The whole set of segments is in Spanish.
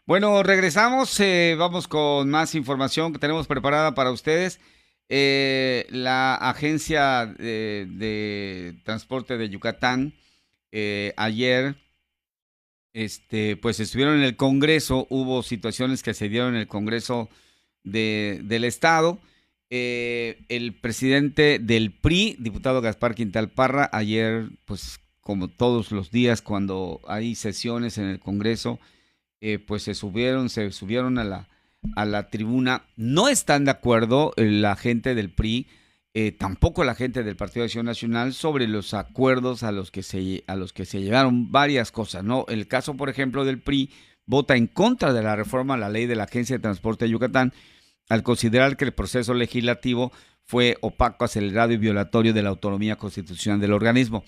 Bueno, regresamos, vamos con más información que tenemos preparada para ustedes. La Agencia de Transporte de Yucatán ayer, pues estuvieron en el Congreso, hubo situaciones que se dieron en el Congreso del Estado. El presidente del PRI, diputado Gaspar Quintal Parra, ayer, pues como todos los días cuando hay sesiones en el Congreso, pues se subieron a la tribuna. No están de acuerdo la gente del PRI, tampoco la gente del Partido de Acción Nacional sobre los acuerdos a los que se llegaron varias cosas, ¿no? El caso, por ejemplo, del PRI vota en contra de la reforma a la ley de la Agencia de Transporte de Yucatán al considerar que el proceso legislativo fue opaco, acelerado y violatorio de la autonomía constitucional del organismo.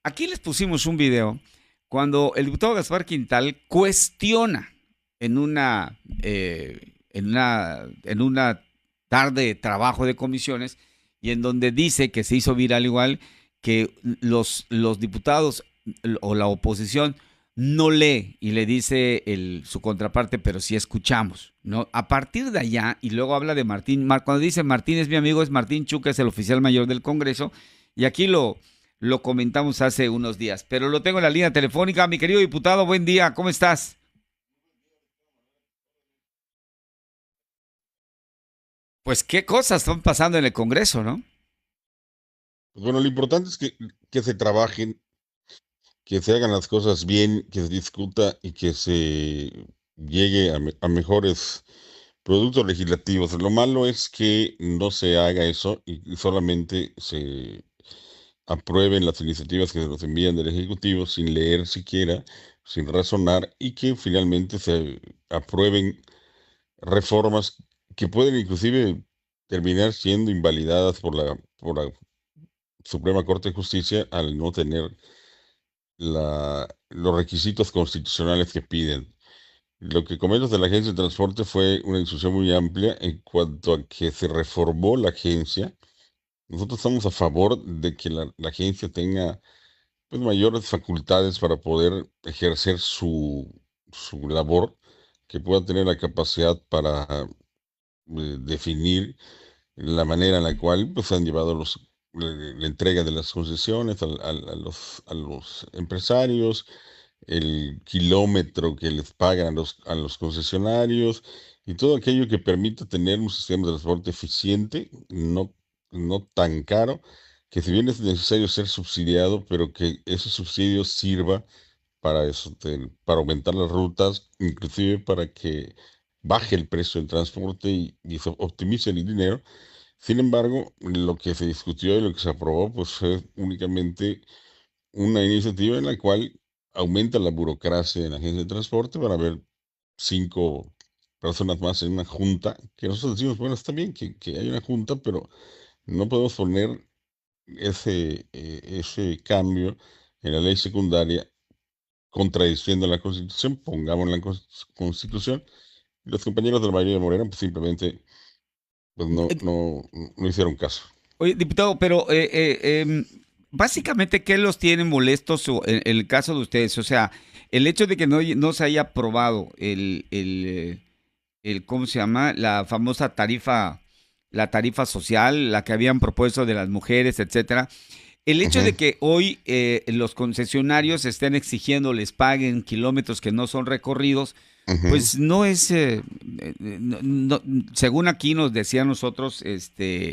Aquí les pusimos un video cuando el diputado Gaspar Quintal cuestiona en una tarde de trabajo de comisiones y en donde dice que se hizo viral igual que los diputados o la oposición no lee y le dice su contraparte, pero sí escuchamos, ¿no? A partir de allá, y luego habla de Martín, cuando dice Martín es mi amigo, es Martín Chuca, es el oficial mayor del Congreso, y aquí lo comentamos hace unos días, pero lo tengo en la línea telefónica. Mi querido diputado, buen día, ¿cómo estás? Pues qué cosas están pasando en el Congreso, ¿no? Pues bueno, lo importante es que se trabajen, que se hagan las cosas bien, que se discuta y que se llegue a mejores productos legislativos. Lo malo es que no se haga eso y solamente se aprueben las iniciativas que se nos envían del Ejecutivo sin leer siquiera, sin razonar, y que finalmente se aprueben reformas que pueden inclusive terminar siendo invalidadas por la Suprema Corte de Justicia al no tener los requisitos constitucionales que piden. Lo que comentas de la Agencia de Transporte fue una discusión muy amplia en cuanto a que se reformó la agencia. Nosotros estamos a favor de que la agencia tenga, pues, mayores facultades para poder ejercer su labor, que pueda tener la capacidad para definir la manera en la cual, pues, han llevado la entrega de las concesiones a los empresarios, el kilómetro que les pagan a los concesionarios y todo aquello que permita tener un sistema de transporte eficiente, no tan caro, que si bien es necesario ser subsidiado, pero que ese subsidio sirva para eso, para aumentar las rutas, inclusive para que baje el precio del transporte y se optimice el dinero. Sin embargo, lo que se discutió y lo que se aprobó, pues fue únicamente una iniciativa en la cual aumenta la burocracia en la agencia de transporte para ver 5 personas más en una junta, que nosotros decimos, bueno, está bien que hay una junta, pero no podemos poner ese cambio en la ley secundaria contradiciendo la Constitución, pongamos la Constitución. Los compañeros de la mayoría de Morena, pues simplemente pues no hicieron caso. Oye, diputado, pero básicamente, ¿qué los tiene molestos en el caso de ustedes? O sea, el hecho de que no se haya aprobado ¿cómo se llama? La famosa la tarifa social, la que habían propuesto de las mujeres, etcétera. El hecho Ujú. de que hoy los concesionarios estén exigiendo les paguen kilómetros que no son recorridos, Ujú. pues no es, según aquí nos decía nosotros,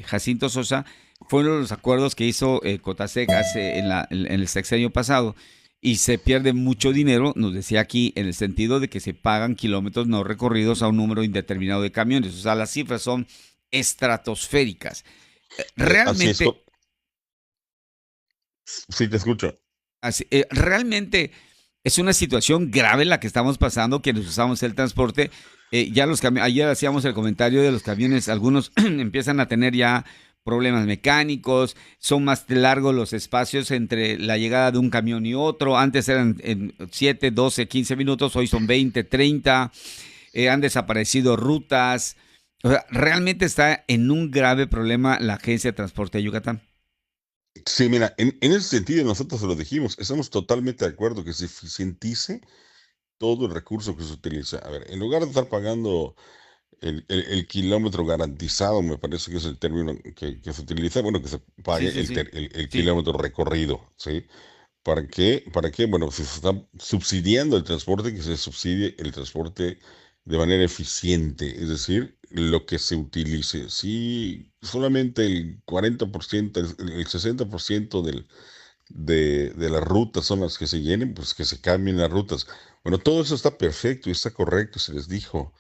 Jacinto Sosa, fueron los acuerdos que hizo Cotasec en el sexenio pasado y se pierde mucho dinero, nos decía aquí, en el sentido de que se pagan kilómetros no recorridos a un número indeterminado de camiones. O sea, las cifras son estratosféricas. Así es. Realmente, Sí, te escucho. realmente es una situación grave la que estamos pasando, quienes usamos el transporte. Ayer hacíamos el comentario de los camiones, algunos empiezan a tener ya problemas mecánicos, son más largos los espacios entre la llegada de un camión y otro. Antes eran en 7, 12, 15 minutos, hoy son 20, 30. Han desaparecido rutas. O sea, realmente está en un grave problema la Agencia de Transporte de Yucatán. Sí, mira, en ese sentido nosotros se lo dijimos, estamos totalmente de acuerdo que se eficientice todo el recurso que se utiliza. A ver, en lugar de estar pagando el kilómetro garantizado, me parece que es el término que se utiliza, bueno, que se Sí, pague sí, sí. el Sí. kilómetro recorrido, ¿sí? ¿Para qué? ¿Para qué? Bueno, si se está subsidiando el transporte, que se subsidie el transporte de manera eficiente, es decir, lo que se utilice. Si solamente el 40%, el 60% de las rutas son las que se llenen, pues que se cambien las rutas. Bueno, todo eso está perfecto y está correcto, se les dijo,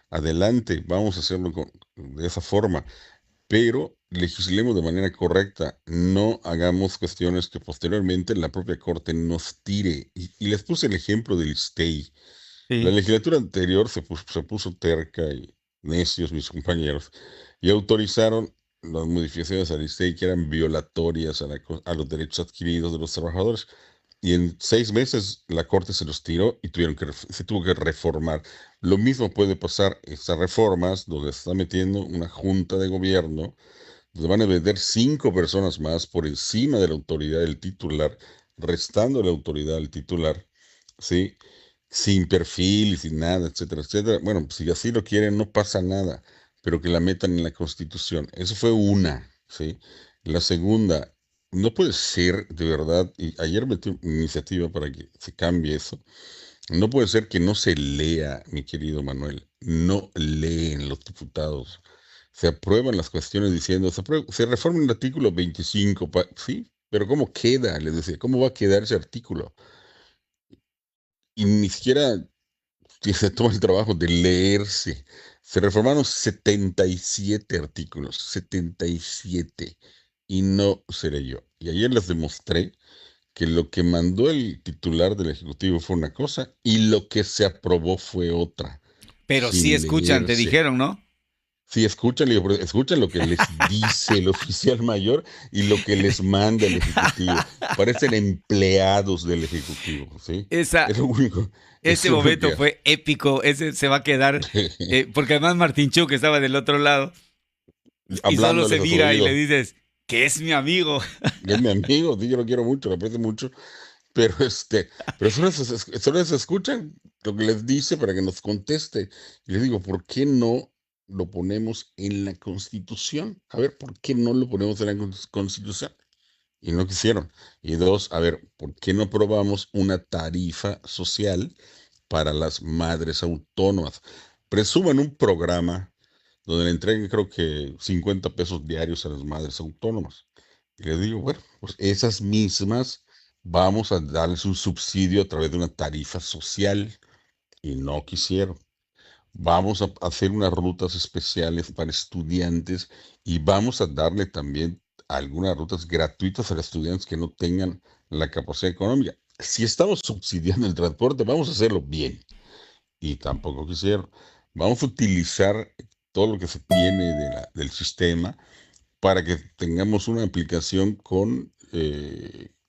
adelante, vamos a hacerlo de esa forma, pero legislemos de manera correcta, no hagamos cuestiones que posteriormente la propia Corte nos tire. Y les puse el ejemplo del stay. La Sí. legislatura anterior se puso terca y necios mis compañeros y autorizaron las modificaciones al ISTEI que eran violatorias a los derechos adquiridos de los trabajadores. Y en 6 meses la Corte se los tiró y se tuvo que reformar. Lo mismo puede pasar estas reformas donde se está metiendo una junta de gobierno, donde van a vender 5 personas más por encima de la autoridad del titular, restando la autoridad al titular, ¿sí? Sin perfil y sin nada, etcétera, etcétera. Bueno, pues, si así lo quieren, no pasa nada, pero que la metan en la Constitución. Eso fue una, ¿sí? La segunda, no puede ser de verdad, y ayer metí una iniciativa para que se cambie eso, no puede ser que no se lea, mi querido Manuel, no leen los diputados. Se aprueban las cuestiones diciendo, se reforma el artículo 25, sí, pero ¿cómo queda? Les decía, ¿cómo va a quedar ese artículo? Y ni siquiera que se toma el trabajo de leerse. Se reformaron 77 artículos, 77, y no se leyó. Y ayer les demostré que lo que mandó el titular del Ejecutivo fue una cosa y lo que se aprobó fue otra, Pero sí sin escuchan, te leerse. dijeron, ¿no? Sí, escuchan, le digo, pero escuchan lo que les dice el oficial mayor y lo que les manda el Ejecutivo. Parecen empleados del Ejecutivo, ¿sí? Esa, Es lo único, ese es lo único que momento hace. fue épico, ese se va a quedar, porque además Martín Chu, que estaba del otro lado, y solo se Hablándoles a su mira y le oído. dices, que es mi amigo. Es mi amigo, sí, yo lo quiero mucho, lo aprecio mucho, pero pero solo se escuchan lo que les dice para que nos conteste. Y les digo, ¿por qué no lo ponemos en la Constitución? A ver, ¿por qué no lo ponemos en la Constitución? Y no quisieron. Y dos, a ver, ¿por qué no aprobamos una tarifa social para las madres autónomas? Presuman un programa donde le entreguen creo que 50 pesos diarios a las madres autónomas. Y les digo, bueno, pues esas mismas vamos a darles un subsidio a través de una tarifa social. Y no quisieron. Vamos a hacer unas rutas especiales para estudiantes y vamos a darle también algunas rutas gratuitas a los estudiantes que no tengan la capacidad económica. Si estamos subsidiando el transporte, vamos a hacerlo bien. Y tampoco quisieron. Vamos a utilizar todo lo que se tiene del sistema para que tengamos una aplicación con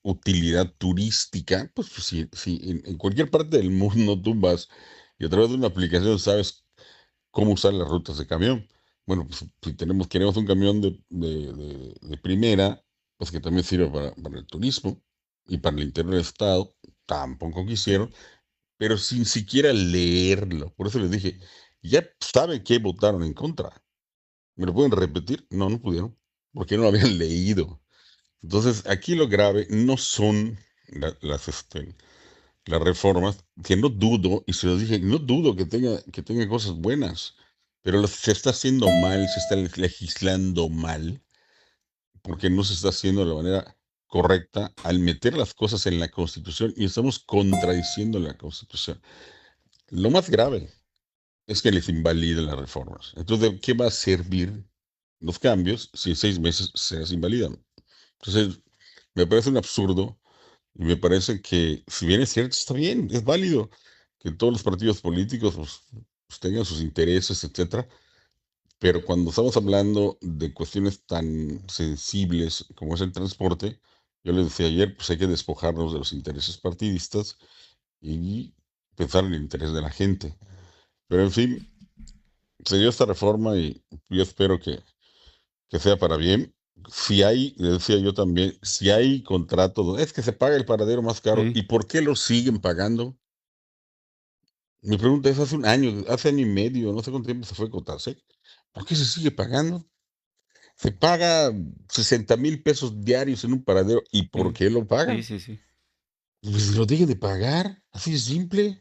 utilidad turística. Pues si en cualquier parte del mundo tú vas y a través de una aplicación sabes cómo usar las rutas de camión. Bueno, pues si queremos un camión de primera, pues que también sirva para el turismo y para el interior del estado, tampoco quisieron, pero sin siquiera leerlo. Por eso les dije, ya saben que votaron en contra. ¿Me lo pueden repetir? No, no pudieron, porque no lo habían leído. Entonces, aquí lo grave no son las reformas, que no dudo, y se lo dije, no dudo que tenga cosas buenas, pero se está haciendo mal, se está legislando mal, porque no se está haciendo de la manera correcta al meter las cosas en la Constitución y estamos contradiciendo la Constitución. Lo más grave es que les invaliden las reformas. Entonces, ¿de qué va a servir los cambios si en 6 meses se las invalidan? Entonces, me parece un absurdo. Y me parece que, si bien es cierto, está bien, es válido que todos los partidos políticos pues, tengan sus intereses, etcétera, pero cuando estamos hablando de cuestiones tan sensibles como es el transporte, yo les decía ayer, pues hay que despojarnos de los intereses partidistas y pensar en el interés de la gente. Pero en fin, se dio esta reforma y yo espero que sea para bien. Si hay, le decía yo también, si hay contratos, es que se paga el paradero más caro. Sí. ¿Y por qué lo siguen pagando? Mi pregunta es, hace año y medio, no sé cuánto tiempo se fue Cotasec, ¿por qué se sigue pagando? Se paga 60,000 pesos diarios en un paradero. ¿Y por Sí, qué lo sí, pagan? sí, sí. Pues lo dejen de pagar, así de simple.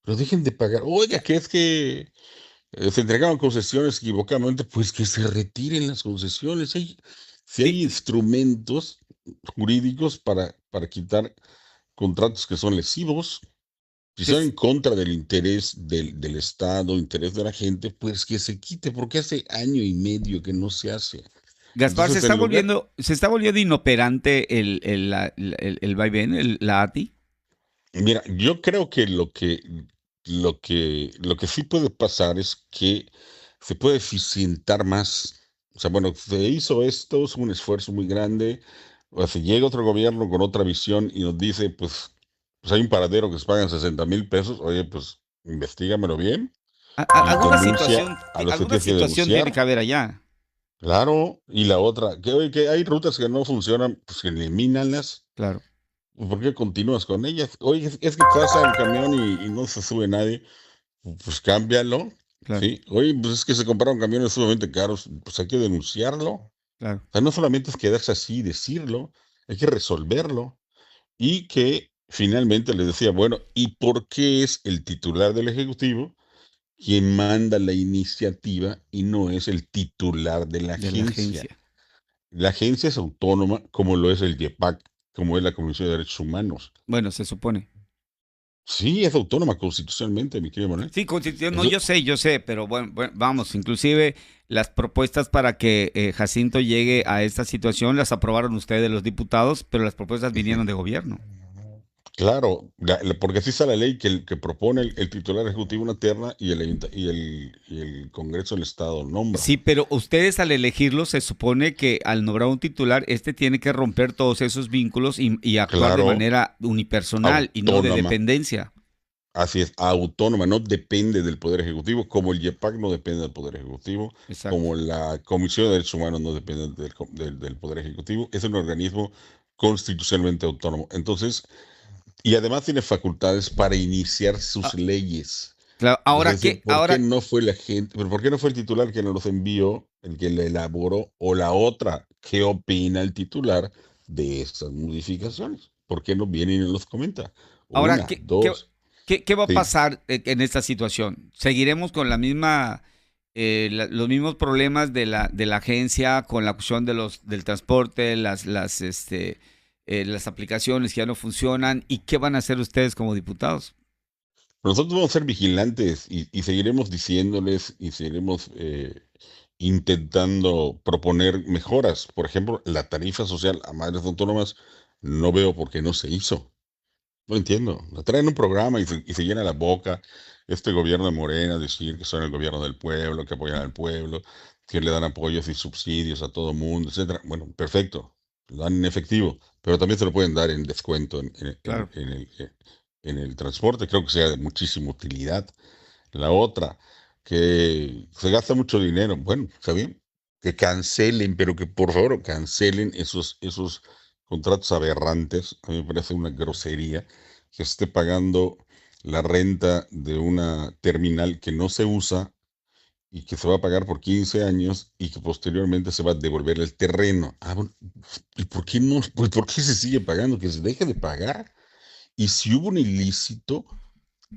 Lo dejen de pagar. Oiga, Ya, que es que se entregaban concesiones equivocadamente, pues que se retiren las concesiones. Si di- hay instrumentos jurídicos para quitar contratos que son lesivos, si son en des- contra del interés del Estado, interés de la gente, pues que se quite, porque hace año y medio que no se hace. Gaspar, Entonces, en lugar, se está volviendo inoperante el vaivén, la ATI. mira, yo creo que lo que sí puede pasar es que se puede eficientar más. O sea, bueno, se hizo esto, es un esfuerzo muy grande. O sea, llega otro gobierno con otra visión y nos dice, pues hay un paradero que se pagan 60,000 pesos. Oye, pues investígamelo bien y denuncia a los que Alguna tienes que situación tiene que denunciar. haber allá. Claro, y la otra, que, oye, que hay rutas que no funcionan, pues elimínalas. Claro, ¿Por qué continúas con ellas? Oye, es que pasa el camión y no se sube nadie. Pues cámbialo, claro, ¿sí? Oye, pues es que se compraron camiones sumamente caros, pues hay que denunciarlo. O claro. sea, no solamente es quedarse así y decirlo, hay que resolverlo. Y que finalmente le decía, bueno, ¿y por qué es el titular del Ejecutivo quien manda la iniciativa y no es el titular de la De la agencia? agencia. La agencia es autónoma, como lo es el IEPAC, como es la Comisión de Derechos Humanos. Bueno, se supone. Sí, es autónoma constitucionalmente, mi querido Manuel. Sí, Constitución, no, Eso- yo sé, pero bueno, vamos, inclusive las propuestas para que Jacinto llegue a esta situación las aprobaron ustedes los diputados, pero las propuestas Ujú. vinieron de gobierno. Claro, porque así está la ley que el que propone el titular ejecutivo una terna y el Congreso del Estado nombra. Sí, pero ustedes al elegirlo se supone que al nombrar un titular, este tiene que romper todos esos vínculos y actuar de Claro, manera unipersonal y no de autónoma. dependencia. Así es, autónoma, no depende del Poder Ejecutivo, como el IEPAC no depende del Poder Ejecutivo, Exacto. como la Comisión de Derechos Humanos no depende del Poder Ejecutivo, es un organismo constitucionalmente autónomo. Entonces, y además tiene facultades para iniciar sus Ah, leyes. claro, Entonces ahora decir, qué, ¿por qué ahora, no fue la gente, pero por qué no fue el titular que nos los envió, el que le elaboró, o la otra, qué opina el titular de estas modificaciones? ¿Por qué no viene y nos los comenta? ahora Una, dos, qué va a sí. pasar en esta situación? ¿Seguiremos con la misma, los mismos problemas de la agencia con la cuestión de del transporte, las aplicaciones que ya no funcionan? ¿Y qué van a hacer ustedes como diputados? Nosotros vamos a ser vigilantes y seguiremos diciéndoles y seguiremos intentando proponer mejoras. Por ejemplo, la tarifa social a madres autónomas, no veo por qué no se hizo. No entiendo. La traen un programa y se llena la boca este gobierno de Morena, decir que son el gobierno del pueblo, que apoyan al pueblo, que le dan apoyos y subsidios a todo mundo, etcétera. Bueno, perfecto. Lo dan en efectivo, pero también se lo pueden dar en descuento Claro. en el transporte. Creo que sea de muchísima utilidad. La otra, que se gasta mucho dinero. Bueno, está bien. Que cancelen, pero que por favor cancelen esos contratos aberrantes. A mí me parece una grosería que esté pagando la renta de una terminal que no se usa y que se va a pagar por 15 años y que posteriormente se va a devolver el terreno. Ah, bueno, ¿y por qué no? Pues ¿por qué se sigue pagando? Que se deje de pagar. Y si hubo un ilícito,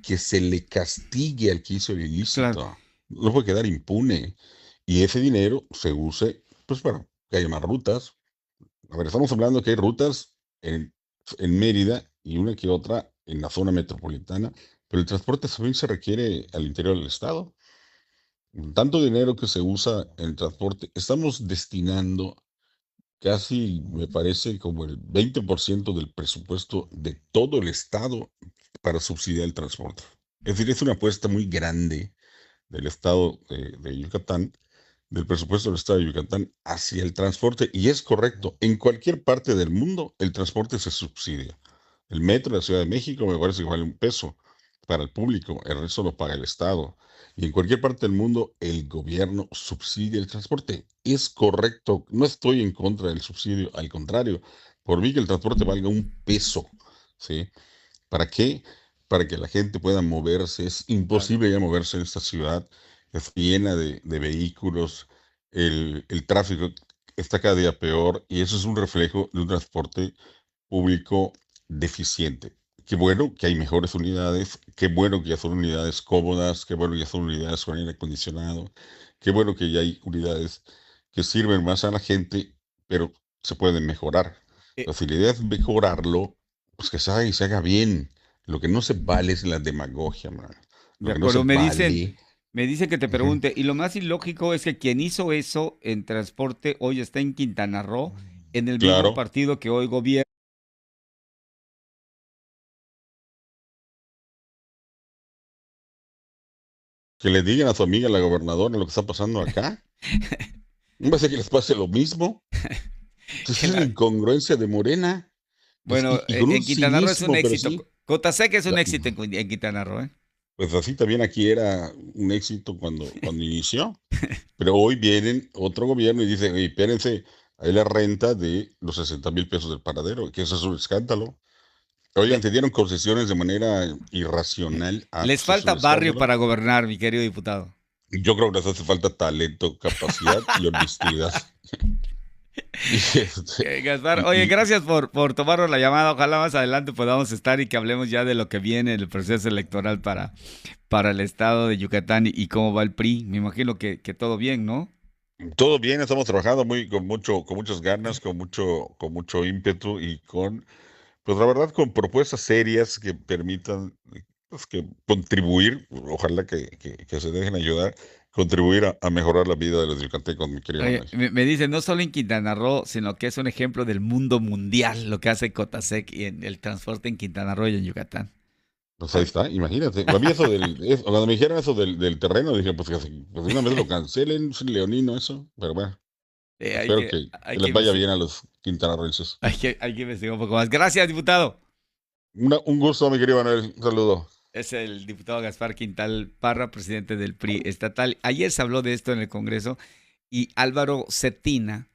que se le castigue al que hizo el Claro. ilícito. No puede quedar impune. Y ese dinero se use, pues, para que haya más rutas. A ver, estamos hablando que hay rutas en Mérida y una que otra en la zona metropolitana, pero el transporte también se requiere al interior del estado. Tanto dinero que se usa en el transporte, estamos destinando casi, me parece, como el 20% del presupuesto de todo el estado para subsidiar el transporte. Es decir, es una apuesta muy grande del estado de Yucatán, del presupuesto del estado de Yucatán hacia el transporte. Y es correcto, en cualquier parte del mundo el transporte se subsidia. El metro de la Ciudad de México me parece que vale 1 peso para el público, el resto lo paga el Estado. Y en cualquier parte del mundo el gobierno subsidia el transporte. Es correcto, no estoy en contra del subsidio, al contrario, por mí que el transporte valga 1 peso, ¿sí? ¿Para qué? para que la gente pueda moverse. Es Claro. imposible ya moverse en esta ciudad. Es llena de vehículos. El tráfico está cada día peor y eso es un reflejo de un transporte público deficiente. Qué bueno que hay mejores unidades, qué bueno que ya son unidades cómodas, qué bueno que ya son unidades con aire acondicionado, qué bueno que ya hay unidades que sirven más a la gente, pero se pueden mejorar. Eh, Si la idea es mejorarlo, pues que se haga y se haga bien. Lo que no se vale es la demagogia, man. de Lo que no se acuerdo, vale. me dicen que te Ujú. pregunte, y lo más ilógico es que quien hizo eso en transporte hoy está en Quintana Roo, en el mismo Claro, partido que hoy gobierna. que le digan a su amiga la gobernadora lo que está pasando acá. No va a ser que les pase lo mismo. Que Entonces es la la- incongruencia de Morena. bueno, Y con un en Quintana Roo es un cinismo, pero éxito. sí. Cotasec es un la- éxito en Quintana Roo, ¿eh? Pues así también aquí era un éxito cuando inició. Pero hoy vienen otro gobierno y dicen, "Oye, espérense, hay la renta de los 60,000 pesos del paradero, que eso es un escándalo. Oigan, Le- te dieron concesiones de manera irracional. Ah, les pues es falta un barrio escándalo. para gobernar, mi querido diputado. Yo creo que les hace falta talento, capacidad y honestidad. Y, Gaspar, oye, y, gracias por tomarnos la llamada. Ojalá más adelante podamos estar y que hablemos ya de lo que viene en el proceso electoral para el estado de Yucatán y cómo va el PRI. Me imagino que todo bien, ¿no? todo bien, estamos trabajando con muchas ganas, con mucho ímpetu y pues la verdad, con propuestas serias que permitan, pues, que contribuir, ojalá que se dejen ayudar, contribuir a mejorar la vida de los yucatecos, mi querido Oye, Manuel. me dice, no solo en Quintana Roo, sino que es un ejemplo del mundo mundial lo que hace Cotasec y en el transporte en Quintana Roo y en Yucatán. Pues ahí está, imagínate. A mí cuando me dijeron eso del terreno, dije, pues de una vez lo cancelen, es leonino eso, pero bueno, Eh, hay espero que, que hay que les vaya bien investigar, a los quintanarroenses. hay que investigar un poco más. Gracias, diputado. Un gusto, mi querido Manuel, un saludo. Es el diputado Gaspar Quintal Parra, presidente del PRI estatal. Ayer se habló de esto en el Congreso y Álvaro Cetina